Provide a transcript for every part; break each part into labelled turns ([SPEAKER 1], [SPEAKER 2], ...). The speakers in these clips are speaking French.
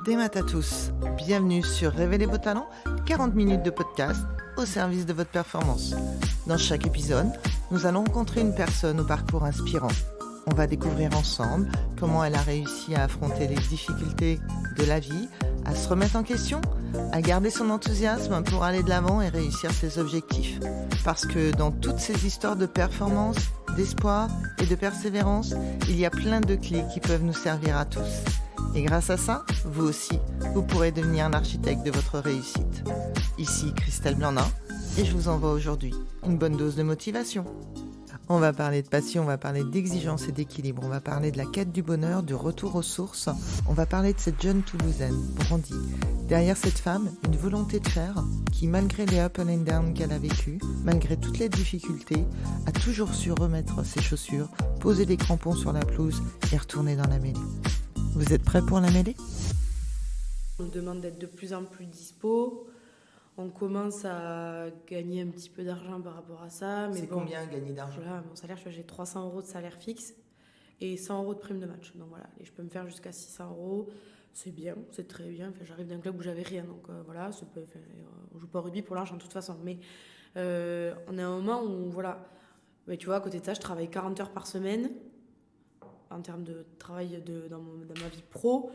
[SPEAKER 1] Des maths à tous, bienvenue sur Révélez vos talents, 40 minutes de podcast au service de votre performance. Dans chaque épisode, nous allons rencontrer une personne au parcours inspirant. On va découvrir ensemble comment elle a réussi à affronter les difficultés de la vie, à se remettre en question, à garder son enthousiasme pour aller de l'avant et réussir ses objectifs. Parce que dans toutes ces histoires de performance, d'espoir et de persévérance, il y a plein de clés qui peuvent nous servir à tous. Et grâce à ça, vous aussi, vous pourrez devenir l'architecte de votre réussite. Ici Christelle Blandin, et je vous envoie aujourd'hui une bonne dose de motivation. On va parler de passion, on va parler d'exigence et d'équilibre, on va parler de la quête du bonheur, du retour aux sources, on va parler de cette jeune Toulousaine, Brandy. Derrière cette femme, une volonté de faire qui, malgré les up and down qu'elle a vécu, malgré toutes les difficultés, a toujours su remettre ses chaussures, poser des crampons sur la pelouse et retourner dans la mêlée. Vous êtes prêts pour la mêlée ?
[SPEAKER 2] On nous demande d'être de plus en plus dispo. On commence à gagner un petit peu d'argent par rapport à ça. Mais
[SPEAKER 1] c'est bon, combien gagner d'argent ?
[SPEAKER 2] Voilà, mon salaire, j'ai 300 euros de salaire fixe et 100 euros de prime de match. Donc voilà, et je peux me faire jusqu'à 600 euros. C'est bien, c'est très bien. Enfin, j'arrive d'un club où j'avais rien. Donc voilà, on joue pas au rugby pour l'argent de toute façon. Mais on est à un moment où, voilà, mais tu vois, à côté de ça, je travaille 40 heures par semaine en termes de travail dans ma vie pro.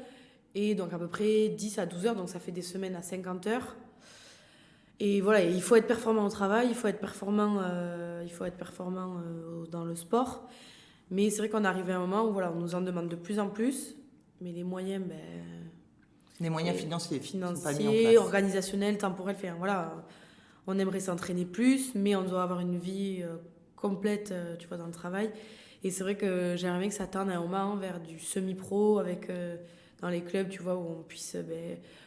[SPEAKER 2] Et donc à peu près 10 à 12 heures. Donc ça fait des semaines à 50 heures. Et voilà, il faut être performant au travail, il faut être performant dans le sport. Mais c'est vrai qu'on arrive à un moment où voilà, on nous en demande de plus en plus, mais les moyens,
[SPEAKER 1] les moyens financiers
[SPEAKER 2] sont
[SPEAKER 1] pas mis en place.
[SPEAKER 2] Organisationnels, temporels, voilà, on aimerait s'entraîner plus, mais on doit avoir une vie complète, tu vois, dans le travail. Et c'est vrai que j'aimerais bien que ça tende à un moment vers du semi-pro avec dans les clubs, tu vois, où on puisse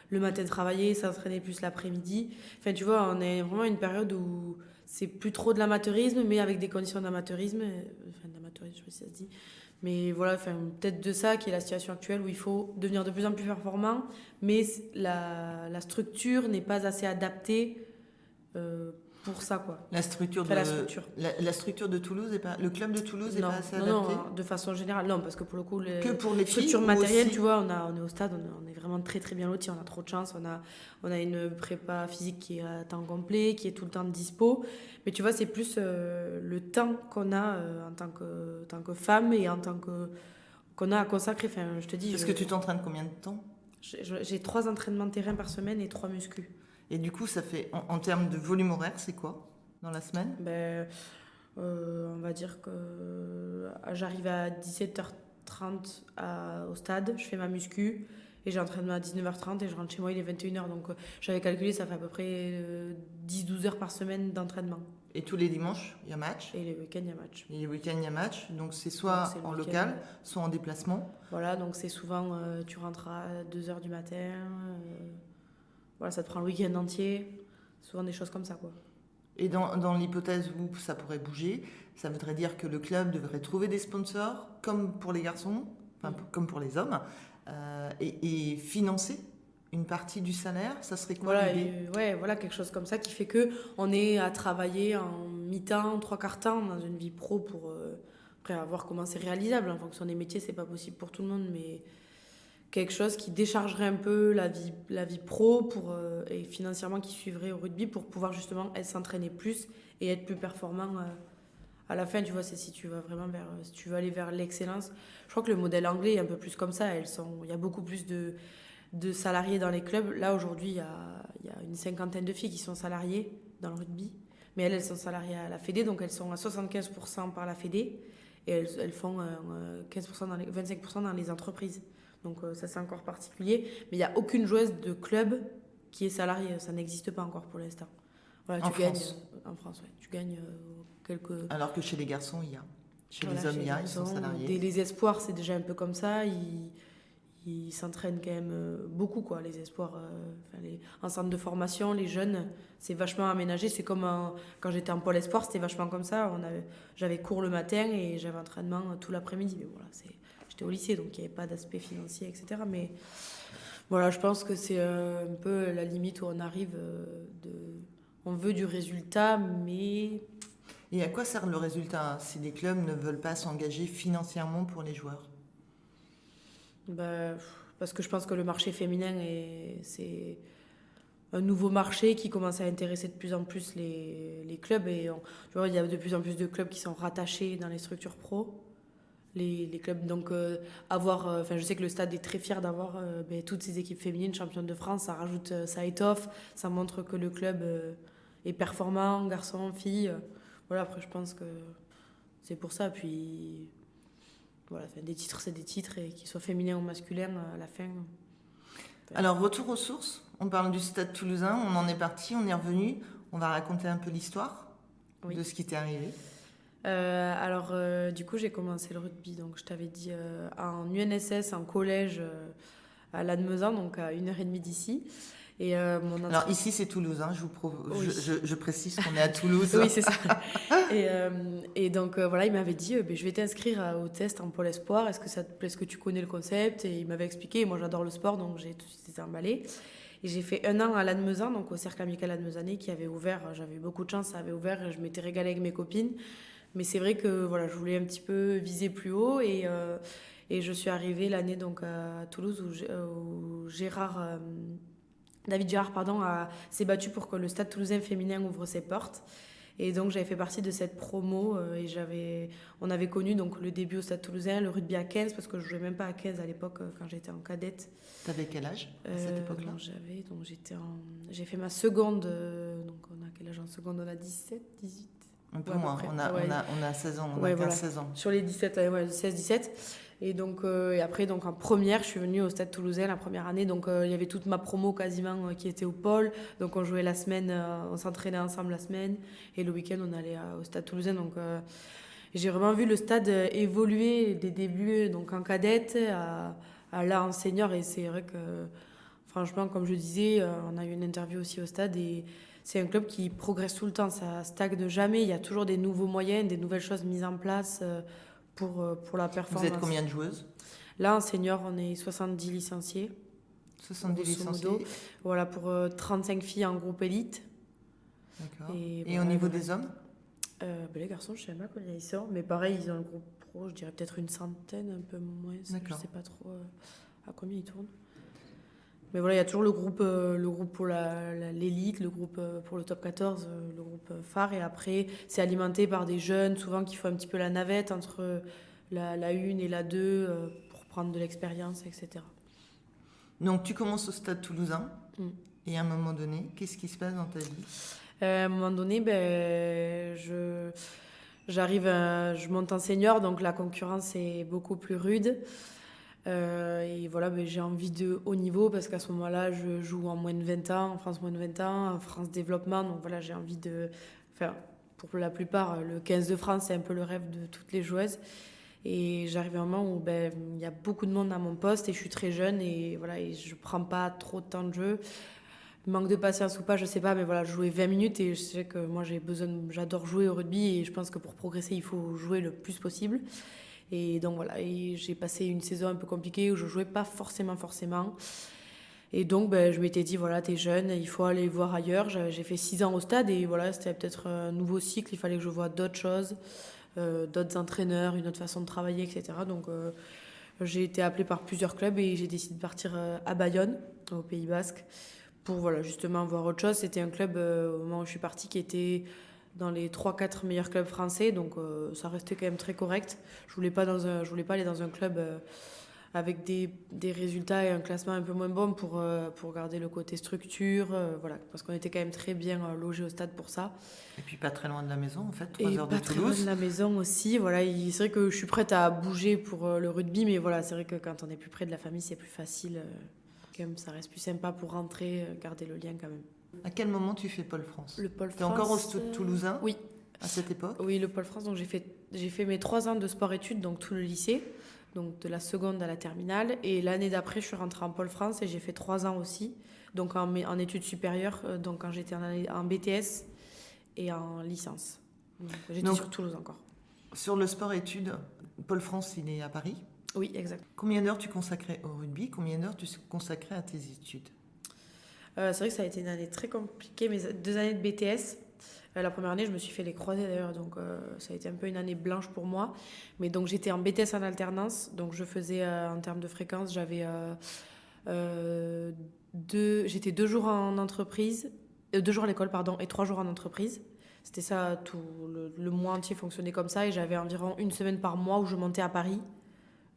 [SPEAKER 2] le matin travailler, s'entraîner plus l'après-midi. Enfin, tu vois, on est vraiment à une période où c'est plus trop de l'amateurisme, mais avec des conditions d'amateurisme. Enfin, d'amateurisme, je sais pas si ça se dit. Mais voilà, enfin, peut-être de ça qui est la situation actuelle où il faut devenir de plus en plus performant, mais la structure n'est pas assez adaptée pour ça, quoi.
[SPEAKER 1] La structure de Toulouse est pas, le club de Toulouse n'est pas assez adapté.
[SPEAKER 2] Non, de façon générale, non, parce que pour le coup,
[SPEAKER 1] que pour les
[SPEAKER 2] structures matérielles, tu vois, on est au stade, on est vraiment très très bien lotis, on a trop de chance, on a une prépa physique qui est à temps complet, qui est tout le temps dispo, mais tu vois, c'est plus le temps qu'on a en tant que femme et en tant qu'on a à consacrer. Enfin, je te dis.
[SPEAKER 1] Parce que tu t'entraînes combien de temps ?
[SPEAKER 2] J'ai 3 entraînements de terrain par semaine et 3 muscles.
[SPEAKER 1] Et du coup, ça fait, en termes de volume horaire, c'est quoi dans la semaine ?
[SPEAKER 2] On va dire que j'arrive à 17h30 au stade, je fais ma muscu et j'entraîne à 19h30 et je rentre chez moi, il est 21h. Donc j'avais calculé, ça fait à peu près 10-12 heures par semaine d'entraînement.
[SPEAKER 1] Et tous les dimanches, il y a match ?
[SPEAKER 2] Et les week-ends, il y a match.
[SPEAKER 1] Et les week-ends, il y a match. Donc c'est soit en local, soit en déplacement.
[SPEAKER 2] Voilà, donc c'est souvent, tu rentres à 2h du matin. Voilà, ça te prend le week-end entier. Souvent des choses comme ça, quoi.
[SPEAKER 1] Et dans l'hypothèse où ça pourrait bouger, ça voudrait dire que le club devrait trouver des sponsors, comme pour les garçons, comme pour les hommes, et financer une partie du salaire. Ça serait quoi l'idée ?
[SPEAKER 2] Voilà, quelque chose comme ça qui fait qu'on est à travailler en mi-temps, 3/4 temps dans une vie pro pour après voir comment c'est réalisable. En fonction des métiers, c'est pas possible pour tout le monde, mais quelque chose qui déchargerait un peu la vie pro et financièrement qui suivrait au rugby pour pouvoir justement s'entraîner plus et être plus performant à la fin. Tu vois, c'est si tu vas vraiment si tu veux aller vers l'excellence. Je crois que le modèle anglais est un peu plus comme ça. Il y a beaucoup plus de salariés dans les clubs. Là, aujourd'hui, il y a une 50aine de filles qui sont salariées dans le rugby, mais elles sont salariées à la Fédé, donc elles sont à 75% par la Fédé et elles font 25% dans les entreprises. Donc ça, c'est encore particulier. Mais il n'y a aucune joueuse de club qui est salariée. Ça n'existe pas encore pour l'instant. Voilà,
[SPEAKER 1] en France,
[SPEAKER 2] ouais. Tu gagnes quelques...
[SPEAKER 1] Alors que chez les garçons, il y a. Chez les hommes, ils sont salariés.
[SPEAKER 2] Les espoirs, c'est déjà un peu comme ça. Ils s'entraînent quand même beaucoup, quoi. Les espoirs, en centre de formation, les jeunes, c'est vachement aménagé. C'est comme quand j'étais en pôle espoir, c'était vachement comme ça. J'avais cours le matin et j'avais entraînement tout l'après-midi. Mais voilà, j'étais au lycée, donc il n'y avait pas d'aspect financier, etc. Mais voilà, je pense que c'est un peu la limite où on arrive. On veut du résultat, mais...
[SPEAKER 1] Et à quoi sert le résultat si les clubs ne veulent pas s'engager financièrement pour les joueurs ?
[SPEAKER 2] parce que je pense que le marché féminin, c'est un nouveau marché qui commence à intéresser de plus en plus les clubs. Et tu vois, il y a de plus en plus de clubs qui sont rattachés dans les structures pro. Les clubs, donc je sais que le stade est très fier d'avoir toutes ces équipes féminines championnes de France. Ça rajoute, ça étoffe, ça montre que le club est performant, garçons, filles. Voilà, après, je pense que c'est pour ça. Puis, voilà, des titres, c'est des titres, et qu'ils soient féminins ou masculins, à la fin.
[SPEAKER 1] Alors, retour aux sources. On parle du Stade Toulousain. On en est parti, on est revenu. On va raconter un peu l'histoire de ce qui t'est arrivé.
[SPEAKER 2] Du coup, j'ai commencé le rugby. Donc, je t'avais dit en UNSS, en collège à Lannemezan, donc à 1h30 d'ici.
[SPEAKER 1] Alors ici c'est Toulouse, hein, oui. je précise qu'on est à Toulouse.
[SPEAKER 2] Oui, c'est ça. Voilà, il m'avait dit je vais t'inscrire au test en Pôle Espoir, est-ce que ça te plaît, est-ce que tu connais le concept? Et il m'avait expliqué, moi j'adore le sport, donc j'ai tout de suite été emballée. Et j'ai fait 1 an à Lannemezan, donc au Cercle Amical Lannemezanais, qui avait ouvert, j'avais eu beaucoup de chance, ça avait ouvert, et je m'étais régalée avec mes copines. Mais c'est vrai que voilà, je voulais un petit peu viser plus haut, et je suis arrivée l'année donc à Toulouse où David Gérard s'est battu pour que le Stade Toulousain féminin ouvre ses portes. Et donc j'avais fait partie de cette promo on avait connu donc le début au Stade Toulousain, le rugby à 15, parce que je jouais même pas à 15 à l'époque quand j'étais en cadette.
[SPEAKER 1] T'avais quel âge à cette époque-là?
[SPEAKER 2] J'ai fait ma seconde, donc on a quel âge en seconde? On a 17, 18.
[SPEAKER 1] Un peu moins, on a 16 ans, on a 15-16 ans.
[SPEAKER 2] Sur les 17, 16-17. Et donc, après, donc, en première, je suis venue au Stade Toulousain la première année. Donc, il y avait toute ma promo quasiment qui était au pôle. Donc, on jouait la semaine, on s'entraînait ensemble la semaine. Et le week-end, on allait au Stade Toulousain. Donc, j'ai vraiment vu le stade évoluer des débuts donc, en cadette à là en senior. Et c'est vrai que, franchement, comme je disais, on a eu une interview aussi au stade. Et c'est un club qui progresse tout le temps. Ça stagne jamais. Il y a toujours des nouveaux moyens, des nouvelles choses mises en place pour la performance.
[SPEAKER 1] Vous êtes combien de joueuses?
[SPEAKER 2] Là, en senior, on est 70 licenciés.
[SPEAKER 1] 70 licenciés.
[SPEAKER 2] Voilà, pour 35 filles en groupe élite.
[SPEAKER 1] D'accord. Et au niveau des hommes?
[SPEAKER 2] Les garçons, je ne sais pas combien ils sont. Mais pareil, ils ont le groupe pro, je dirais peut-être une centaine, un peu moins.
[SPEAKER 1] D'accord.
[SPEAKER 2] Je ne sais pas trop à combien ils tournent. Mais voilà, il y a toujours le groupe pour l'élite, le groupe pour le top 14, le groupe phare. Et après, c'est alimenté par des jeunes, souvent qui font un petit peu la navette entre la 1 et la 2 pour prendre de l'expérience, etc.
[SPEAKER 1] Donc, tu commences au Stade Toulousain. Et à un moment donné, qu'est-ce qui se passe dans ta vie?
[SPEAKER 2] À un moment donné, je monte en senior, donc la concurrence est beaucoup plus rude. Et voilà, j'ai envie de haut niveau parce qu'à ce moment-là, je joue en moins de 20 ans, en France moins de 20 ans, en France développement. Donc voilà, j'ai envie de faire, pour la plupart, le 15 de France, c'est un peu le rêve de toutes les joueuses. Et j'arrive à un moment où il y a beaucoup de monde à mon poste et je suis très jeune et voilà, et je prends pas trop de temps de jeu. Manque de patience ou pas, je sais pas, mais voilà, je jouais 20 minutes et je sais que moi j'adore jouer au rugby et je pense que pour progresser, il faut jouer le plus possible. Et donc voilà, et j'ai passé une saison un peu compliquée où je jouais pas forcément. Et donc je m'étais dit, voilà, t'es jeune, il faut aller voir ailleurs. J'ai fait 6 ans au stade et voilà, c'était peut-être un nouveau cycle, il fallait que je voie d'autres choses, d'autres entraîneurs, une autre façon de travailler, etc. Donc j'ai été appelée par plusieurs clubs et j'ai décidé de partir à Bayonne, au Pays Basque, pour voilà, justement voir autre chose. C'était un club, au moment où je suis partie, qui était dans les 3-4 meilleurs clubs français, donc ça restait quand même très correct. Je voulais pas aller dans un club avec des résultats et un classement un peu moins bon pour garder le côté structure, voilà, parce qu'on était quand même très bien logés au stade pour ça.
[SPEAKER 1] Et puis pas très loin de la maison, en fait, 3 heures de Toulouse.
[SPEAKER 2] Et pas très loin de la maison aussi, voilà. C'est vrai que je suis prête à bouger pour le rugby, mais voilà, c'est vrai que quand on est plus près de la famille, c'est plus facile. Quand même, ça reste plus sympa pour rentrer, garder le lien quand même.
[SPEAKER 1] À quel moment tu fais Pôle France?
[SPEAKER 2] Le Pôle France.
[SPEAKER 1] T'es encore au Stade Toulousain?
[SPEAKER 2] Oui.
[SPEAKER 1] À cette époque?
[SPEAKER 2] Oui, le Pôle France. Donc j'ai fait mes 3 ans de sport-études, donc tout le lycée, donc de la seconde à la terminale. Et l'année d'après, je suis rentrée en Pôle France et j'ai fait 3 ans aussi, donc en études supérieures, donc quand j'étais en BTS et en licence. Donc, j'étais sur Toulouse encore.
[SPEAKER 1] Sur le sport-études, Pôle France, il est à Paris?
[SPEAKER 2] Oui, exact.
[SPEAKER 1] Combien d'heures tu consacrais au rugby? Combien d'heures tu consacrais à tes études?
[SPEAKER 2] C'est vrai que ça a été une année très compliquée, mais 2 années de BTS. La première année, je me suis fait les croisés d'ailleurs, donc ça a été un peu une année blanche pour moi. Mais donc j'étais en BTS en alternance, donc je faisais en termes de fréquence, euh, j'étais 2 jours en entreprise, 2 jours à l'école, pardon, et 3 jours en entreprise. C'était ça, tout le mois entier fonctionnait comme ça, et j'avais environ une semaine par mois où je montais à Paris,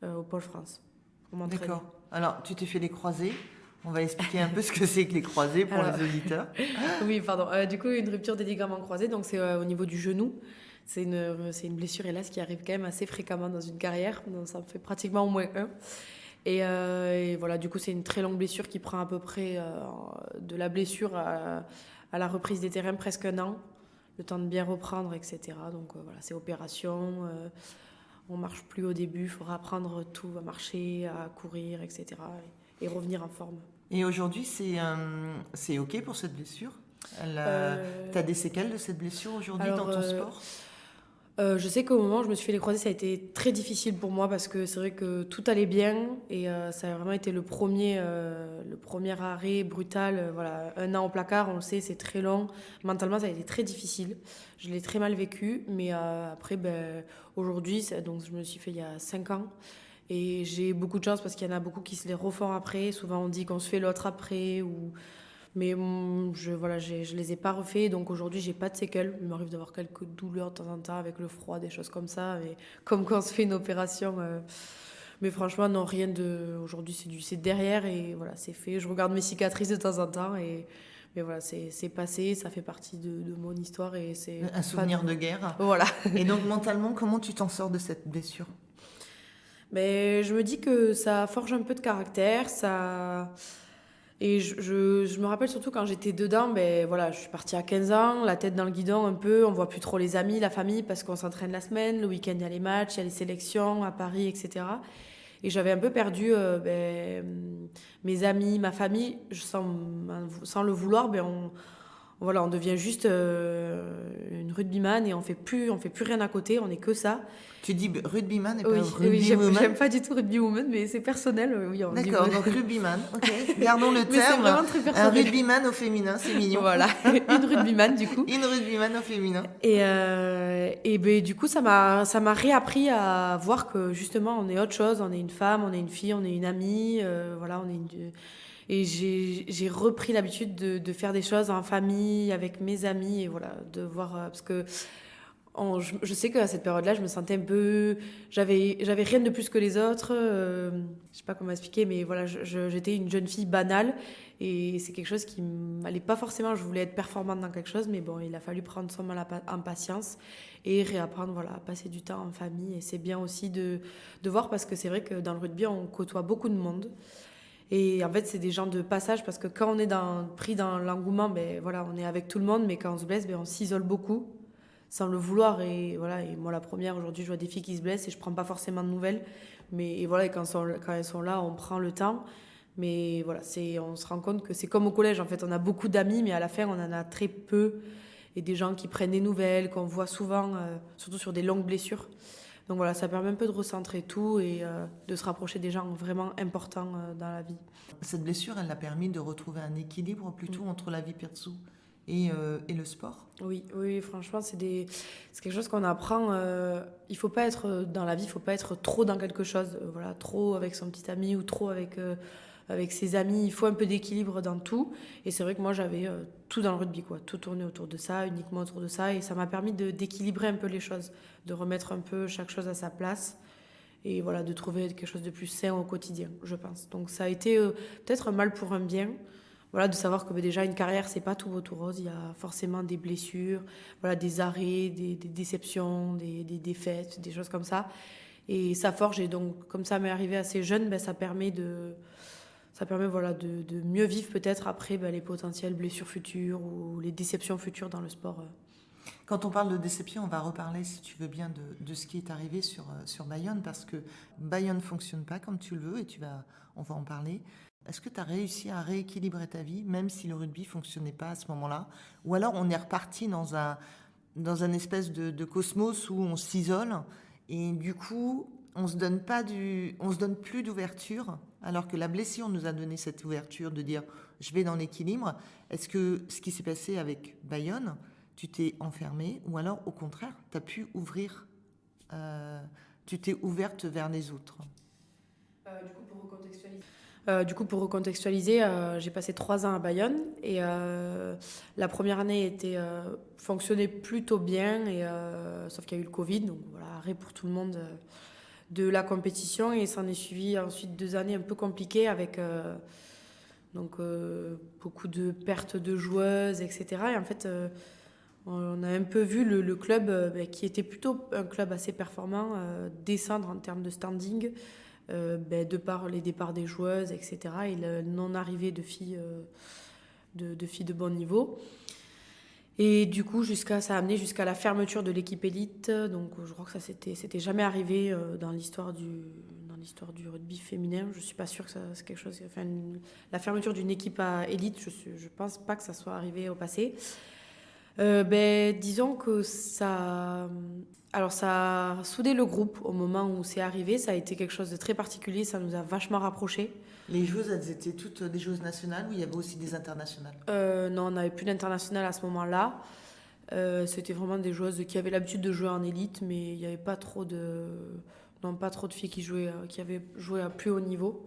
[SPEAKER 2] au Pôle France, pour m'entraîner.
[SPEAKER 1] D'accord. Alors, tu t'es fait les croisés. On va expliquer un peu ce que c'est que les croisés pour
[SPEAKER 2] Alors,
[SPEAKER 1] les auditeurs.
[SPEAKER 2] Oui, pardon. Du coup, une rupture des ligaments croisés, donc c'est au niveau du genou. C'est une blessure, hélas, qui arrive quand même assez fréquemment dans une carrière. Donc, ça en fait pratiquement au moins un. Et voilà, du coup, c'est une très longue blessure qui prend à peu près de la blessure à la reprise des terrains presque un an, le temps de bien reprendre, etc. Donc voilà, c'est opération. On marche plus au début, il faudra apprendre tout, à marcher, à courir, etc. Et revenir en forme.
[SPEAKER 1] Et aujourd'hui, c'est OK pour cette blessure? Tu as des séquelles de cette blessure aujourd'hui dans ton sport?
[SPEAKER 2] Je sais qu'au moment où je me suis fait les croisés, ça a été très difficile pour moi parce que c'est vrai que tout allait bien et ça a vraiment été le premier arrêt brutal. Voilà, un an au placard, on le sait, c'est très long. Mentalement, ça a été très difficile. Je l'ai très mal vécu, mais après, aujourd'hui, donc je me suis fait il y a 5 ans et j'ai beaucoup de chance parce qu'il y en a beaucoup qui se les refont après. Souvent, on dit qu'on se fait l'autre après ou mais je les ai pas refaits, donc aujourd'hui j'ai pas de séquelles. Il m'arrive d'avoir quelques douleurs de temps en temps avec le froid, des choses comme ça, mais comme quand on se fait une opération. Mais franchement, non, rien de. Aujourd'hui c'est derrière et voilà, c'est fait. Je regarde mes cicatrices de temps en temps mais voilà, c'est passé, ça fait partie de mon histoire et c'est.
[SPEAKER 1] Un souvenir de guerre.
[SPEAKER 2] Voilà.
[SPEAKER 1] Et donc mentalement, comment tu t'en sors de cette blessure?
[SPEAKER 2] Mais je me dis que ça forge un peu de caractère, ça. Et je me rappelle surtout quand j'étais dedans, voilà, je suis partie à 15 ans, la tête dans le guidon un peu, on voit plus trop les amis, la famille, parce qu'on s'entraîne la semaine, le week-end il y a les matchs, il y a les sélections à Paris, etc. Et j'avais un peu perdu mes amis, ma famille, sans le vouloir, voilà, on devient juste une rugbyman et on fait plus rien à côté, on n'est que ça.
[SPEAKER 1] Tu dis rugbyman et pas
[SPEAKER 2] Oui,
[SPEAKER 1] rugbywoman?
[SPEAKER 2] j'aime pas du tout rugbywoman, mais c'est personnel. Oui, on dit
[SPEAKER 1] D'accord, donc rugbyman, ok. Gardons le
[SPEAKER 2] Mais c'est
[SPEAKER 1] terme.
[SPEAKER 2] vraiment très
[SPEAKER 1] Un
[SPEAKER 2] personnel.
[SPEAKER 1] rugbyman au féminin, c'est mignon.
[SPEAKER 2] Voilà, une rugbyman du coup.
[SPEAKER 1] Une rugbyman au féminin.
[SPEAKER 2] Et du coup, ça m'a réappris à voir que justement, on est autre chose. On est une femme, on est une fille, on est une amie. Voilà, et j'ai repris l'habitude de faire des choses en famille, avec mes amis. Et voilà, de voir. Parce que je sais qu'à cette période-là, je me sentais un peu. J'avais rien de plus que les autres. Je sais pas comment expliquer, mais voilà, j'étais une jeune fille banale. Et c'est quelque chose qui m'allait pas forcément. Je voulais être performante dans quelque chose, mais bon, il a fallu prendre son mal en patience et réapprendre, voilà, à passer du temps en famille. Et c'est bien aussi de voir, parce que c'est vrai que dans le rugby, on côtoie beaucoup de monde. Et en fait, c'est des gens de passage, parce que quand on est pris dans l'engouement, voilà, on est avec tout le monde, mais quand on se blesse, on s'isole beaucoup, sans le vouloir. Et voilà, et moi, la première, aujourd'hui, je vois des filles qui se blessent et je prends pas forcément de nouvelles. Et voilà, et quand elles sont là, on prend le temps. Mais voilà, on se rend compte que c'est comme au collège, en fait. On a beaucoup d'amis, mais à la fin, on en a très peu. Et des gens qui prennent des nouvelles, qu'on voit souvent, surtout sur des longues blessures. Donc voilà, ça permet un peu de recentrer tout et de se rapprocher des gens vraiment importants dans la vie.
[SPEAKER 1] Cette blessure, elle a permis de retrouver un équilibre plutôt entre la vie perso et le sport?
[SPEAKER 2] Oui, franchement, c'est quelque chose qu'on apprend. Il faut pas être dans la vie, il faut pas être trop dans quelque chose. Voilà, trop avec son petit ami ou trop avec ses amis. Il faut un peu d'équilibre dans tout. Et c'est vrai que moi, j'avais tout dans le rugby, quoi. Tout tourné autour de ça, uniquement autour de ça. Et ça m'a permis d'équilibrer un peu les choses, de remettre un peu chaque chose à sa place. Et voilà, de trouver quelque chose de plus sain au quotidien, je pense. Donc ça a été peut-être un mal pour un bien. Voilà, de savoir que déjà une carrière, c'est pas tout beau tout rose. Il y a forcément des blessures, voilà, des arrêts, des déceptions, des défaites, des choses comme ça. Et ça forge. Et donc, comme ça m'est arrivé assez jeune, ça permet voilà, de mieux vivre peut-être après les potentielles blessures futures ou les déceptions futures dans le sport.
[SPEAKER 1] Quand on parle de déception, on va reparler, si tu veux bien, de ce qui est arrivé sur Bayonne, parce que Bayonne ne fonctionne pas comme tu le veux, et on va en parler. Est-ce que tu as réussi à rééquilibrer ta vie, même si le rugby ne fonctionnait pas à ce moment-là? Ou alors on est reparti dans un espèce de cosmos où on s'isole, et du coup, on se donne plus d'ouverture, alors que la blessure nous a donné cette ouverture de dire « je vais dans l'équilibre ». Est-ce que ce qui s'est passé avec Bayonne, tu t'es enfermée ou alors au contraire, tu as pu ouvrir, tu t'es ouverte vers les autres?
[SPEAKER 2] Du coup, pour recontextualiser, j'ai passé 3 ans à Bayonne et la première année fonctionnait plutôt bien, sauf qu'il y a eu le Covid, donc voilà, arrêt pour tout le monde de la compétition et s'en est suivi ensuite 2 années un peu compliquées avec beaucoup de pertes de joueuses, etc. Et en fait, on a un peu vu le club, qui était plutôt un club assez performant, descendre en termes de standing, de par les départs des joueuses, etc. Et la non-arrivée de filles, de filles de bon niveau. Et du coup, ça a amené jusqu'à la fermeture de l'équipe élite. Donc, je crois que ça c'était jamais arrivé dans l'histoire du rugby féminin. Je suis pas sûre que ça, c'est quelque chose. Enfin, la fermeture d'une équipe à élite, je pense pas que ça soit arrivé au passé. Disons que ça a soudé le groupe au moment où c'est arrivé. Ça a été quelque chose de très particulier. Ça nous a vachement rapprochés.
[SPEAKER 1] Les joueuses, elles étaient toutes des joueuses nationales ou il y avait aussi des internationales?
[SPEAKER 2] Non, on n'avait plus d'international à ce moment-là. C'était vraiment des joueuses qui avaient l'habitude de jouer en élite, mais il n'y avait pas trop de filles qui avaient joué à plus haut niveau.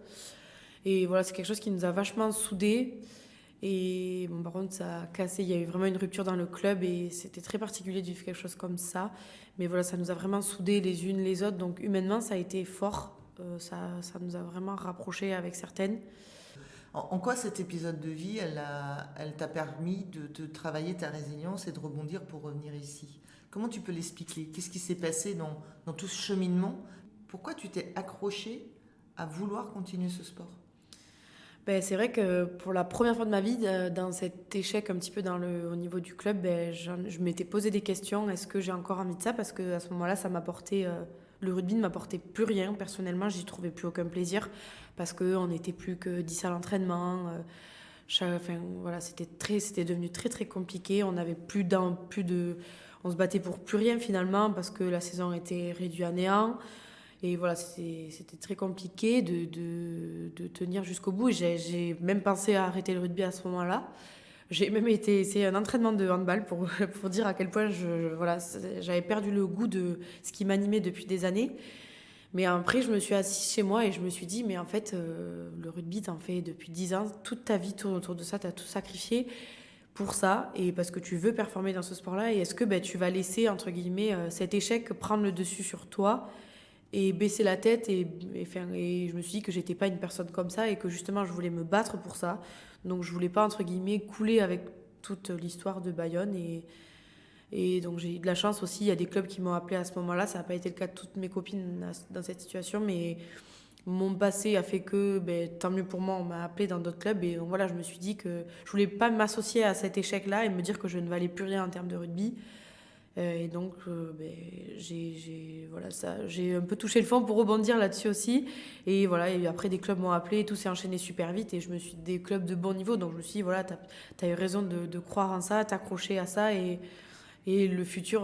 [SPEAKER 2] Et voilà, c'est quelque chose qui nous a vachement soudés. Et bon, par contre, ça a cassé. Il y a eu vraiment une rupture dans le club et c'était très particulier de vivre quelque chose comme ça. Mais voilà, ça nous a vraiment soudés les unes les autres. Donc humainement, ça a été fort. Ça nous a vraiment rapprochés avec certaines.
[SPEAKER 1] En quoi cet épisode de vie, elle t'a permis de travailler ta résilience et de rebondir pour revenir ici? Comment tu peux l'expliquer? Qu'est-ce qui s'est passé dans tout ce cheminement? Pourquoi tu t'es accrochée à vouloir continuer ce sport?
[SPEAKER 2] C'est vrai que pour la première fois de ma vie, dans cet échec un petit peu au niveau du club, je m'étais posé des questions. Est-ce que j'ai encore envie de ça? Parce qu'à ce moment-là, le rugby ne m'apportait plus rien. Personnellement, j'y trouvais plus aucun plaisir parce qu'on n'était plus que 10 à l'entraînement. Voilà, c'était devenu très très compliqué. On avait on se battait pour plus rien finalement parce que la saison était réduite à néant. Et voilà, c'était très compliqué de tenir jusqu'au bout. J'ai même pensé à arrêter le rugby à ce moment-là. J'ai même essayer un entraînement de handball pour dire à quel point voilà, j'avais perdu le goût de ce qui m'animait depuis des années. Mais après, je me suis assise chez moi et je me suis dit, mais en fait, le rugby, t'en fais depuis 10 ans. Toute ta vie tourne autour de ça, t'as tout sacrifié pour ça et parce que tu veux performer dans ce sport-là. Et est-ce que tu vas laisser, entre guillemets, cet échec prendre le dessus sur toi et baisser la tête et je me suis dit que j'étais pas une personne comme ça et que justement je voulais me battre pour ça, donc je voulais pas entre guillemets couler avec toute l'histoire de Bayonne et donc j'ai eu de la chance aussi, il y a des clubs qui m'ont appelé à ce moment-là, ça n'a pas été le cas de toutes mes copines dans cette situation, mais mon passé a fait que tant mieux pour moi, on m'a appelé dans d'autres clubs et donc voilà, je me suis dit que je voulais pas m'associer à cet échec-là et me dire que je ne valais plus rien en termes de rugby. Et donc, j'ai un peu touché le fond pour rebondir là-dessus aussi. Et voilà, et après, des clubs m'ont appelé et tout s'est enchaîné super vite. Et je me suis des clubs de bon niveau. Donc, je me suis dit, voilà, t'as eu raison de croire en ça, t'accrocher à ça. Et le futur,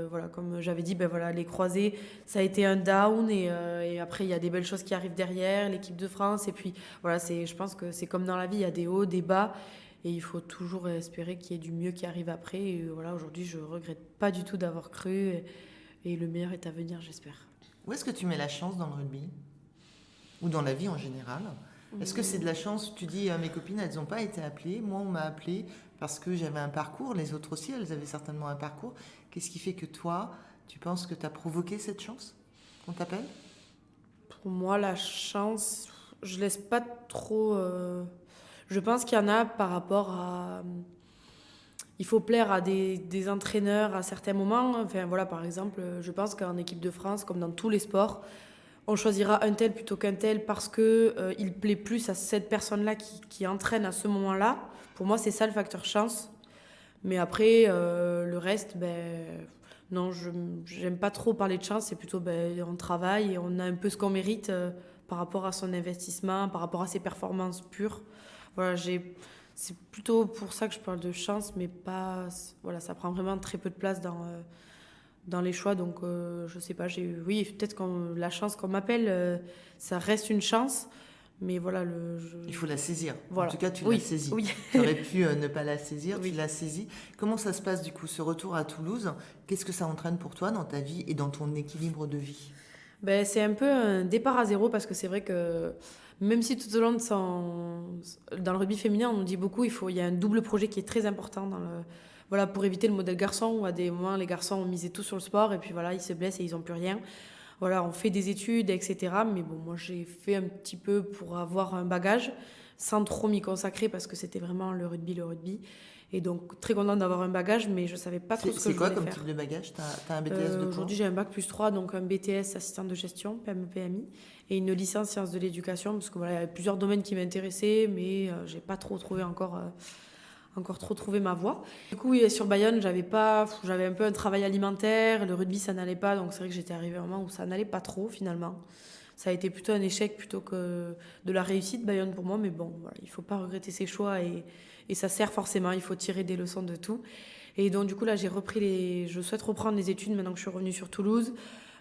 [SPEAKER 2] voilà, comme j'avais dit, voilà, les croisés, ça a été un down. Et après, il y a des belles choses qui arrivent derrière, l'équipe de France. Et puis, voilà, je pense que c'est comme dans la vie, il y a des hauts, des bas. Et il faut toujours espérer qu'il y ait du mieux qui arrive après. Et voilà, aujourd'hui, je regrette pas du tout d'avoir cru. Et le meilleur est à venir, j'espère.
[SPEAKER 1] Où est-ce que tu mets la chance dans le rugby? Ou dans la vie en général? Est-ce que c'est de la chance? Tu dis, mes copines, elles n'ont pas été appelées. Moi, on m'a appelée parce que j'avais un parcours. Les autres aussi, elles avaient certainement un parcours. Qu'est-ce qui fait que toi, tu penses que tu as provoqué cette chance qu'on t'appelle?
[SPEAKER 2] Pour moi, la chance, je laisse pas trop... Je pense qu'il y en a par rapport à... Il faut plaire à des entraîneurs à certains moments. Enfin, voilà, par exemple, je pense qu'en équipe de France, comme dans tous les sports, on choisira un tel plutôt qu'un tel parce que il plaît plus à cette personne-là qui entraîne à ce moment-là. Pour moi, c'est ça le facteur chance. Mais après, le reste, non, j'aime pas trop parler de chance. C'est plutôt, on travaille et on a un peu ce qu'on mérite par rapport à son investissement, par rapport à ses performances pures. Voilà, c'est plutôt pour ça que je parle de chance, mais pas... Voilà, ça prend vraiment très peu de place dans les choix. Donc, je sais pas, oui, peut-être la chance qu'on m'appelle, ça reste une chance. Mais voilà,
[SPEAKER 1] il faut la saisir.
[SPEAKER 2] Voilà.
[SPEAKER 1] En tout cas, tu
[SPEAKER 2] Oui,
[SPEAKER 1] l'as saisie.
[SPEAKER 2] oui.
[SPEAKER 1] Tu aurais pu ne pas la saisir,
[SPEAKER 2] Oui.
[SPEAKER 1] tu l'as saisie. Comment ça se passe du coup, ce retour à Toulouse? Qu'est-ce que ça entraîne pour toi dans ta vie et dans ton équilibre de vie?
[SPEAKER 2] Ben, c'est un peu un départ à zéro parce que c'est vrai que même si tout au long dans le rugby féminin, on nous dit beaucoup, il y a un double projet qui est très important voilà, pour éviter le modèle garçon où à des moments les garçons ont misé tout sur le sport et puis voilà, ils se blessent et ils n'ont plus rien. Voilà, on fait des études, etc. Mais bon, moi j'ai fait un petit peu pour avoir un bagage sans trop m'y consacrer parce que c'était vraiment le rugby. Et donc très contente d'avoir un bagage, mais je savais pas trop ce que
[SPEAKER 1] C'est
[SPEAKER 2] je
[SPEAKER 1] quoi
[SPEAKER 2] voulais
[SPEAKER 1] comme
[SPEAKER 2] faire.
[SPEAKER 1] type de bagage? T'as un BTS de quoi?
[SPEAKER 2] Aujourd'hui, j'ai un bac plus 3, donc un BTS assistante de gestion, PME-PMI, et une licence sciences de l'éducation, parce que voilà, il y avait plusieurs domaines qui m'intéressaient, mais j'ai pas trop trouvé encore trop trouvé ma voie. Du coup, oui, sur Bayonne, j'avais un peu un travail alimentaire, le rugby, ça n'allait pas, donc c'est vrai que j'étais arrivée à un moment où ça n'allait pas trop, finalement. Ça a été plutôt un échec plutôt que de la réussite, Bayonne, pour moi, mais bon, voilà, il faut pas regretter ses choix, et ça sert forcément, il faut tirer des leçons de tout. Et donc, du coup, là, je souhaite reprendre les études maintenant que je suis revenue sur Toulouse.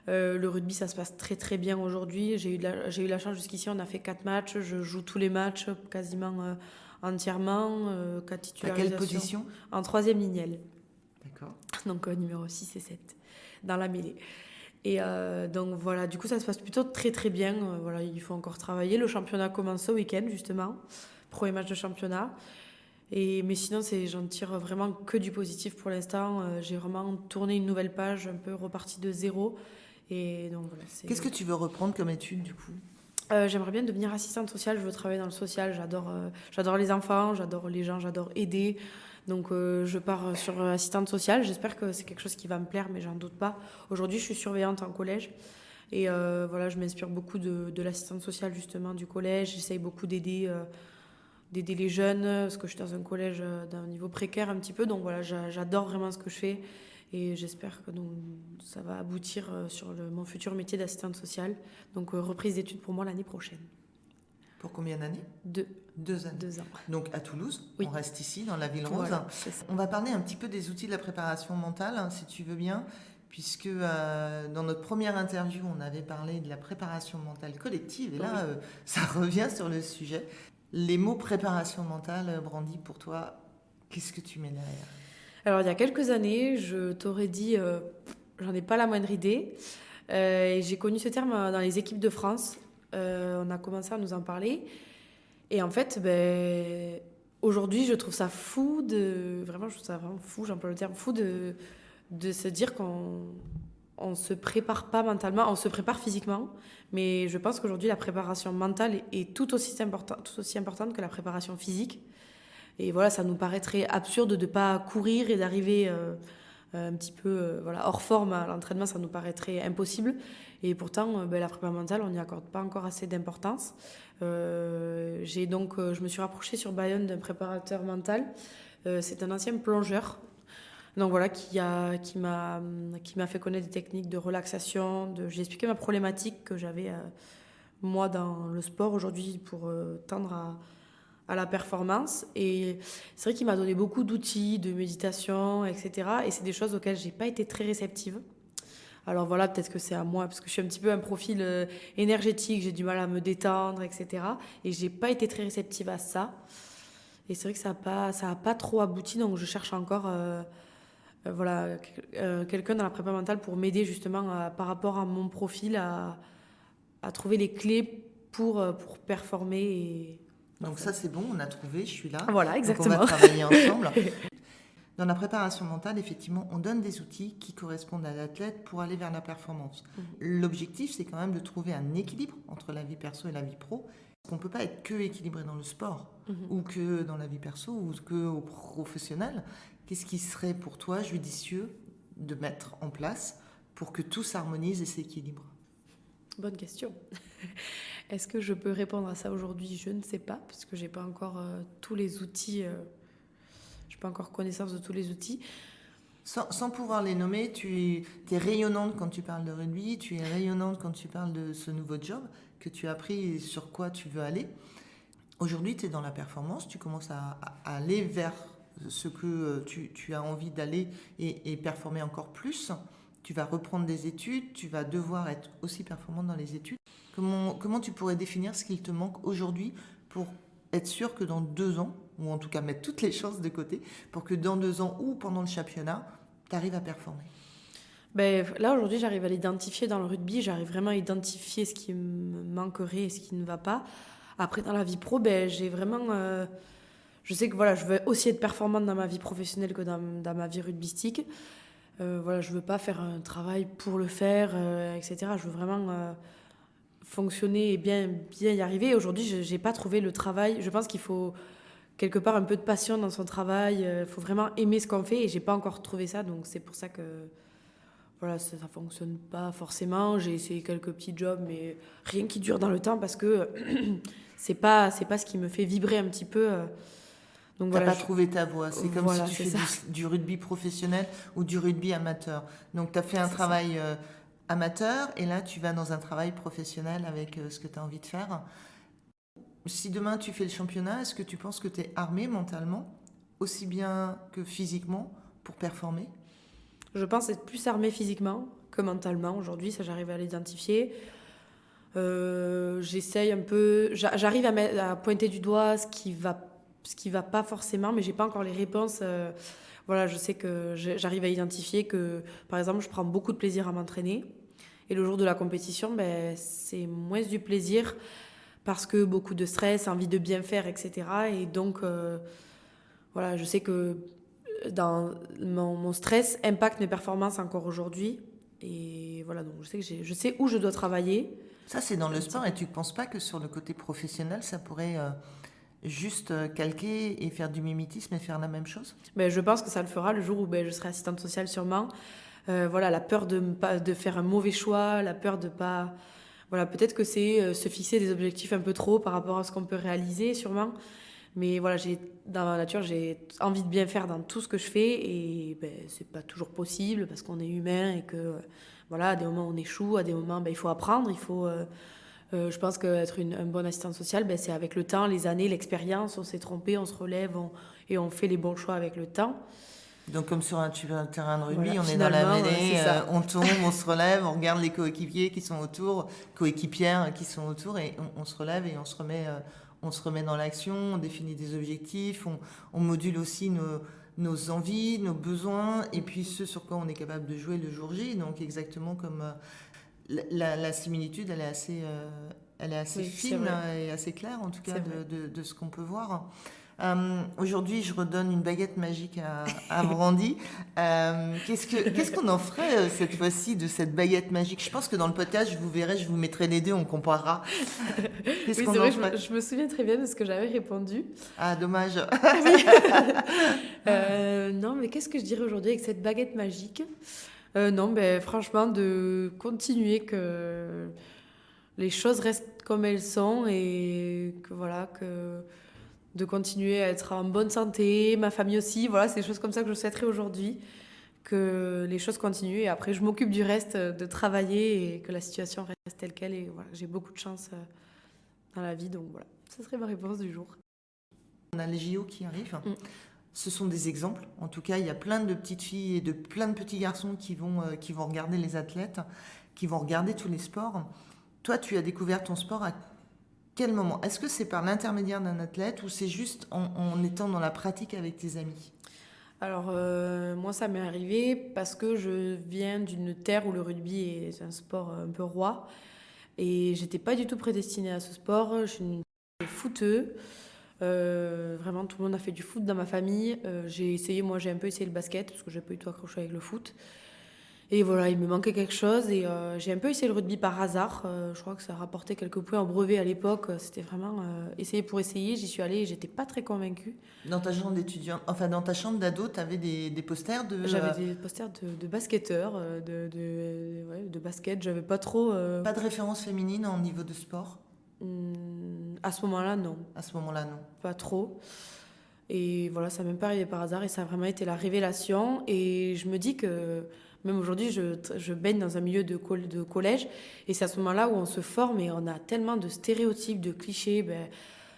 [SPEAKER 2] Le rugby, ça se passe très, très bien aujourd'hui. J'ai eu la chance jusqu'ici, on a fait 4 matchs. Je joue tous les matchs quasiment entièrement. 4
[SPEAKER 1] À
[SPEAKER 2] titularisations.
[SPEAKER 1] quelle position?
[SPEAKER 2] En 3e lignelle.
[SPEAKER 1] D'accord.
[SPEAKER 2] Donc, numéro 6 et 7 dans la mêlée. Et donc, voilà, du coup, ça se passe plutôt très, très bien. Voilà, il faut encore travailler. Le championnat commence ce week-end, justement. Premier match de championnat. Mais sinon, j'en tire vraiment que du positif pour l'instant. J'ai vraiment tourné une nouvelle page, un peu reparti de zéro. Et donc voilà.
[SPEAKER 1] Qu'est-ce que tu veux reprendre comme étude du coup?
[SPEAKER 2] J'aimerais bien devenir assistante sociale. Je veux travailler dans le social. J'adore les enfants, j'adore les gens, j'adore aider. Donc je pars sur assistante sociale. J'espère que c'est quelque chose qui va me plaire, mais j'en doute pas. Aujourd'hui, je suis surveillante en collège. Et voilà, je m'inspire beaucoup de l'assistante sociale justement du collège. J'essaye beaucoup d'aider les jeunes, parce que je suis dans un collège d'un niveau précaire un petit peu. Donc voilà, j'adore vraiment ce que je fais et j'espère que ça va aboutir sur mon futur métier d'assistante sociale. Donc reprise d'études pour moi l'année prochaine.
[SPEAKER 1] Pour combien d'années?
[SPEAKER 2] 2.
[SPEAKER 1] 2 années.
[SPEAKER 2] 2 ans.
[SPEAKER 1] Donc à Toulouse,
[SPEAKER 2] oui.
[SPEAKER 1] On reste ici, dans la ville rose.
[SPEAKER 2] Voilà,
[SPEAKER 1] on va parler un petit peu des outils de la préparation mentale, hein, si tu veux bien, puisque dans notre première interview, on avait parlé de la préparation mentale collective, et là, ça revient sur le sujet. Les mots préparation mentale, Brandy, pour toi, qu'est-ce que tu mets derrière?
[SPEAKER 2] Alors, il y a quelques années, je t'aurais dit, j'en ai pas la moindre idée. Et j'ai connu ce terme dans les équipes de France. On a commencé à nous en parler. Et en fait, aujourd'hui, je trouve ça fou vraiment, je trouve ça vraiment fou, j'emploie le terme fou de se dire qu'on se prépare pas mentalement, on se prépare physiquement. Mais je pense qu'aujourd'hui, la préparation mentale est tout aussi importante que la préparation physique. Et voilà, ça nous paraîtrait absurde de ne pas courir et d'arriver un petit peu hors forme à l'entraînement, ça nous paraîtrait impossible. Et pourtant, la prépa mentale, on n'y accorde pas encore assez d'importance. Je me suis rapprochée sur Bayonne d'un préparateur mental. C'est un ancien plongeur. Donc voilà, qui m'a fait connaître des techniques de relaxation. J'ai expliqué ma problématique que j'avais, moi, dans le sport aujourd'hui pour tendre à la performance. Et c'est vrai qu'il m'a donné beaucoup d'outils, de méditation, etc. Et c'est des choses auxquelles je n'ai pas été très réceptive. Alors voilà, peut-être que c'est à moi, parce que je suis un petit peu un profil énergétique, j'ai du mal à me détendre, etc. Et je n'ai pas été très réceptive à ça. Et c'est vrai que ça a pas trop abouti, donc je cherche encore quelqu'un dans la prépa mentale pour m'aider justement par rapport à mon profil à trouver les clés pour performer.
[SPEAKER 1] Donc ça c'est bon, on a trouvé, je suis là.
[SPEAKER 2] Voilà, exactement.
[SPEAKER 1] Donc on va travailler ensemble. Dans la préparation mentale, effectivement, on donne des outils qui correspondent à l'athlète pour aller vers la performance. L'objectif, c'est quand même de trouver un équilibre entre la vie perso et la vie pro. On ne peut pas être que équilibré dans le sport ou que dans la vie perso ou que au professionnel. Qu'est-ce qui serait pour toi judicieux de mettre en place pour que tout s'harmonise et s'équilibre?
[SPEAKER 2] Bonne question. Est-ce que je peux répondre à ça aujourd'hui? Je ne sais pas, parce que je n'ai pas encore tous les outils. Je n'ai pas encore connaissance de tous les outils.
[SPEAKER 1] Sans pouvoir les nommer, tu es rayonnante quand tu parles de rugby, tu es rayonnante quand tu parles de ce nouveau job que tu as pris et sur quoi tu veux aller. Aujourd'hui, tu es dans la performance, tu commences à aller vers ce que tu as envie d'aller et performer encore plus. Tu vas reprendre des études, tu vas devoir être aussi performante dans les études. Comment tu pourrais définir ce qu'il te manque aujourd'hui pour être sûr que dans 2 ans, ou en tout cas mettre toutes les chances de côté, pour que dans 2 ans ou pendant le championnat, tu arrives à performer?
[SPEAKER 2] Ben, là, aujourd'hui, j'arrive à l'identifier dans le rugby. J'arrive vraiment à identifier ce qui me manquerait et ce qui ne va pas. Après, dans la vie pro, ben, j'ai vraiment... je sais que voilà, je veux aussi être performante dans ma vie professionnelle que dans ma vie rugbystique. Voilà, je veux pas faire un travail pour le faire, etc. Je veux vraiment fonctionner et bien y arriver. Aujourd'hui, je n'ai pas trouvé le travail. Je pense qu'il faut quelque part un peu de passion dans son travail. Il faut vraiment aimer ce qu'on fait et j'ai pas encore trouvé ça. Donc c'est pour ça que voilà, ça fonctionne pas forcément. J'ai essayé quelques petits jobs, mais rien qui dure dans le temps parce que c'est pas ce qui me fait vibrer un petit peu. Donc
[SPEAKER 1] T'as
[SPEAKER 2] voilà,
[SPEAKER 1] pas trouvé ta voie. C'est comme
[SPEAKER 2] voilà,
[SPEAKER 1] si tu
[SPEAKER 2] c'est
[SPEAKER 1] fais
[SPEAKER 2] ça.
[SPEAKER 1] du rugby professionnel ou du rugby amateur. Donc tu as fait un
[SPEAKER 2] C'est ça.
[SPEAKER 1] travail amateur et là tu vas dans un travail professionnel avec ce que tu as envie de faire. Si demain tu fais le championnat, est-ce que tu penses que tu es armé mentalement, aussi bien que physiquement, pour performer?
[SPEAKER 2] Je pense être plus armée physiquement que mentalement aujourd'hui, ça j'arrive à l'identifier. J'essaye un peu, j'arrive à pointer du doigt ce qui va pas forcément, mais j'ai pas encore les réponses. Voilà, je sais que j'arrive à identifier que, par exemple, je prends beaucoup de plaisir à m'entraîner. Et le jour de la compétition, ben, c'est moins du plaisir parce que beaucoup de stress, envie de bien faire, etc. Et donc, voilà, je sais que mon stress impacte mes performances encore aujourd'hui. Et voilà, donc je sais je sais où je dois travailler.
[SPEAKER 1] Ça, c'est dans le
[SPEAKER 2] Un petit
[SPEAKER 1] sport
[SPEAKER 2] peu.
[SPEAKER 1] et tu ne penses pas que sur le côté professionnel, ça pourrait juste calquer et faire du mimétisme et faire la même chose?
[SPEAKER 2] Ben, je pense que ça le fera le jour où ben, je serai assistante sociale sûrement. Voilà, la peur de faire un mauvais choix, la peur de pas... Voilà, peut-être que c'est se fixer des objectifs un peu trop par rapport à ce qu'on peut réaliser sûrement. Mais voilà, dans la nature, j'ai envie de bien faire dans tout ce que je fais et ben, c'est pas toujours possible parce qu'on est humain et que voilà, à des moments on échoue, à des moments ben, il faut apprendre, je pense qu'être un bon assistant social, ben, c'est avec le temps, les années, l'expérience, on s'est trompé, on se relève et on fait les bons choix avec le temps.
[SPEAKER 1] Donc comme sur un terrain de rugby,
[SPEAKER 2] Voilà,
[SPEAKER 1] on est dans la
[SPEAKER 2] finalement, c'est
[SPEAKER 1] mêlée,
[SPEAKER 2] ça.
[SPEAKER 1] on tombe, on se relève, on regarde les coéquipiers qui sont autour, coéquipières qui sont autour, et on se relève et on se remet dans l'action, on définit des objectifs, on module aussi nos envies, nos besoins, et puis ce sur quoi on est capable de jouer le jour J. Donc exactement comme la similitude, elle est assez
[SPEAKER 2] Oui, c'est
[SPEAKER 1] fine
[SPEAKER 2] vrai.
[SPEAKER 1] et assez claire, en tout cas,
[SPEAKER 2] C'est vrai.
[SPEAKER 1] de ce qu'on peut voir. Aujourd'hui, je redonne une baguette magique à Brandy. Qu'est-ce qu'on en ferait cette fois-ci de cette baguette magique? Je pense que dans le podcast, je vous verrai, je vous mettrai les deux, on comparera. Qu'est-ce
[SPEAKER 2] Oui,
[SPEAKER 1] qu'on
[SPEAKER 2] c'est
[SPEAKER 1] en
[SPEAKER 2] vrai,
[SPEAKER 1] ferait?
[SPEAKER 2] je me souviens très bien de ce que j'avais répondu.
[SPEAKER 1] Ah, dommage.
[SPEAKER 2] Oui. Non, mais qu'est-ce que je dirais aujourd'hui avec cette baguette magique? Non, ben franchement, de continuer que les choses restent comme elles sont et que voilà, que de continuer à être en bonne santé, ma famille aussi, voilà, c'est des choses comme ça que je souhaiterais aujourd'hui, que les choses continuent et après je m'occupe du reste, de travailler et que la situation reste telle qu'elle et voilà, j'ai beaucoup de chance dans la vie, donc voilà, ça serait ma réponse du jour.
[SPEAKER 1] On a les JO qui arrivent.
[SPEAKER 2] Mm.
[SPEAKER 1] Ce sont des exemples. En tout cas, il y a plein de petites filles et de plein de petits garçons qui vont regarder les athlètes, qui vont regarder tous les sports. Toi, tu as découvert ton sport à quel moment? Est-ce que c'est par l'intermédiaire d'un athlète ou c'est juste en étant dans la pratique avec tes amis?
[SPEAKER 2] Alors, moi, ça m'est arrivé parce que je viens d'une terre où le rugby est un sport un peu roi. Et j'étais pas du tout prédestinée à ce sport. Je suis une footeux. Vraiment, tout le monde a fait du foot dans ma famille. J'ai un peu essayé le basket parce que j'ai pas du tout accroché avec le foot. Et voilà, il me manquait quelque chose et j'ai un peu essayé le rugby par hasard. Je crois que ça rapportait quelques points en brevet à l'époque. C'était vraiment essayer pour essayer. J'y suis allée et j'étais pas très convaincue.
[SPEAKER 1] Dans ta chambre d'étudiant, enfin dans ta chambre d'ado, tu avais des posters de...
[SPEAKER 2] J'avais des posters de basketteurs, ouais, de basket. J'avais pas trop.
[SPEAKER 1] pas de référence féminine en niveau de sport
[SPEAKER 2] À ce moment-là, non,
[SPEAKER 1] à ce moment-là, non.
[SPEAKER 2] pas trop. Et voilà, ça m'est même pas arrivé par hasard et ça a vraiment été la révélation. Et je me dis que même aujourd'hui, je baigne dans un milieu de collège et c'est à ce moment-là où on se forme et on a tellement de stéréotypes, de clichés. Ben,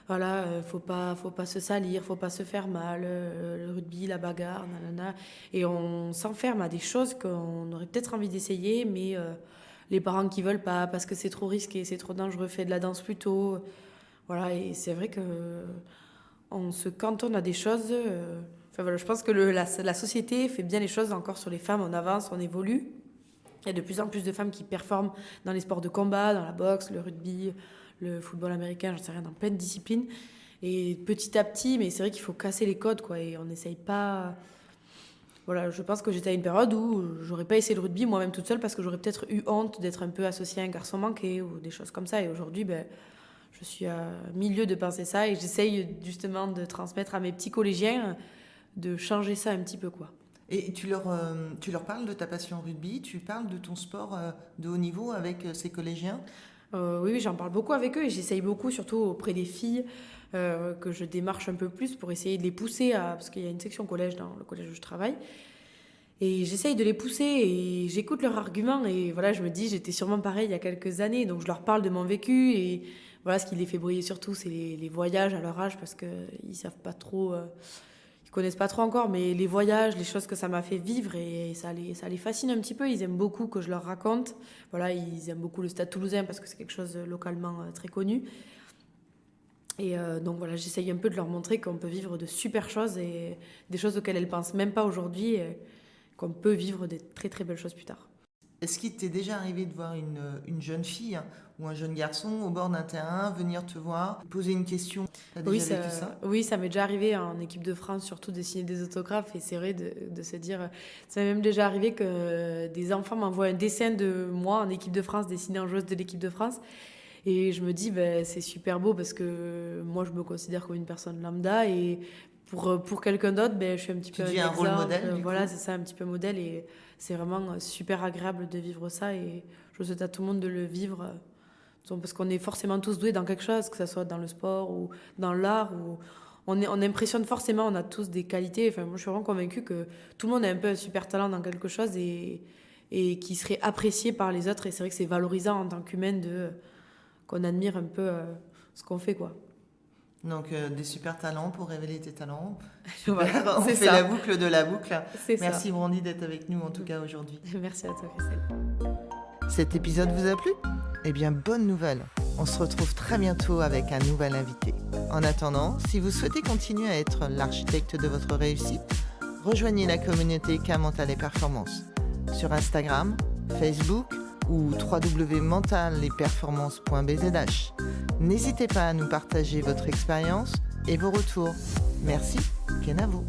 [SPEAKER 2] voilà, faut pas se salir, faut pas se faire mal, le rugby, la bagarre, nanana. Et on s'enferme à des choses qu'on aurait peut-être envie d'essayer, mais les parents qui veulent pas parce que c'est trop risqué, c'est trop dangereux, fais de la danse plus tôt. Voilà, et c'est vrai que on se cantonne à des choses. Enfin voilà, je pense que la société fait bien les choses encore sur les femmes, on avance, on évolue. Il y a de plus en plus de femmes qui performent dans les sports de combat, dans la boxe, le rugby, le football américain, j'en sais rien, dans plein de disciplines. Et petit à petit, mais c'est vrai qu'il faut casser les codes, quoi, et on n'essaye pas. Voilà, je pense que j'étais à une période où j'aurais pas essayé le rugby moi-même toute seule parce que j'aurais peut-être eu honte d'être un peu associée à un garçon manqué ou des choses comme ça. Et aujourd'hui, je suis à milieu de penser ça et j'essaye justement de transmettre à mes petits collégiens de changer ça un petit peu, quoi.
[SPEAKER 1] Et tu leur parles de ta passion rugby, tu parles de ton sport de haut niveau avec ces collégiens?
[SPEAKER 2] Oui, j'en parle beaucoup avec eux et j'essaye beaucoup, surtout auprès des filles, que je démarche un peu plus pour essayer de les pousser à... Parce qu'il y a une section collège dans le collège où je travaille. Et j'essaye de les pousser et j'écoute leurs arguments. Et voilà, je me dis, j'étais sûrement pareil il y a quelques années. Donc je leur parle de mon vécu. Et voilà, ce qui les fait briller surtout, c'est les voyages à leur âge parce qu'ils savent pas trop... ils connaissent pas trop encore, mais les voyages, les choses que ça m'a fait vivre, et ça les fascine un petit peu. Ils aiment beaucoup que je leur raconte. Voilà, ils aiment beaucoup le Stade Toulousain parce que c'est quelque chose localement très connu. Et donc voilà, j'essaye un peu de leur montrer qu'on peut vivre de super choses et des choses auxquelles elles pensent même pas aujourd'hui, et qu'on peut vivre des très très belles choses plus tard.
[SPEAKER 1] Est-ce qu'il t'est déjà arrivé de voir une jeune fille ou un jeune garçon au bord d'un terrain venir te voir, poser une question? T'as déjà vécu ça?
[SPEAKER 2] Oui, ça m'est déjà arrivé en équipe de France, surtout de signer des autographes. Et c'est vrai de se dire... Ça m'est même déjà arrivé que des enfants m'envoient un dessin de moi en équipe de France, dessiné en joueuse de l'équipe de France. Et je me dis, c'est super beau parce que moi, je me considère comme une personne lambda. Et pour quelqu'un d'autre, je suis un petit peu un
[SPEAKER 1] deviens un rôle
[SPEAKER 2] exemple.
[SPEAKER 1] modèle, du
[SPEAKER 2] Voilà,
[SPEAKER 1] coup.
[SPEAKER 2] c'est ça, un petit peu modèle. Et c'est vraiment super agréable de vivre ça. Et je souhaite à tout le monde de le vivre. Parce qu'on est forcément tous doués dans quelque chose, que ce soit dans le sport ou dans l'art. On impressionne forcément, on a tous des qualités. Enfin, moi, je suis vraiment convaincue que tout le monde a un peu un super talent dans quelque chose et qui serait apprécié par les autres. Et c'est vrai que c'est valorisant en tant qu'humaine qu'on admire un peu ce qu'on fait, quoi.
[SPEAKER 1] Donc, des super talents pour révéler tes talents.
[SPEAKER 2] Voilà,
[SPEAKER 1] Super, on
[SPEAKER 2] c'est
[SPEAKER 1] fait
[SPEAKER 2] ça.
[SPEAKER 1] la boucle de la boucle.
[SPEAKER 2] C'est ça.
[SPEAKER 1] Merci Brandy d'être avec nous en tout cas aujourd'hui.
[SPEAKER 2] Merci à toi, Christelle.
[SPEAKER 1] Cet épisode vous a plu? Eh bien, bonne nouvelle. On se retrouve très bientôt avec un nouvel invité. En attendant, si vous souhaitez continuer à être l'architecte de votre réussite, rejoignez la communauté K Mental et Performance sur Instagram, Facebook ou www.mentalesperformances.bzh. N'hésitez pas à nous partager votre expérience et vos retours. Merci, Kenavo.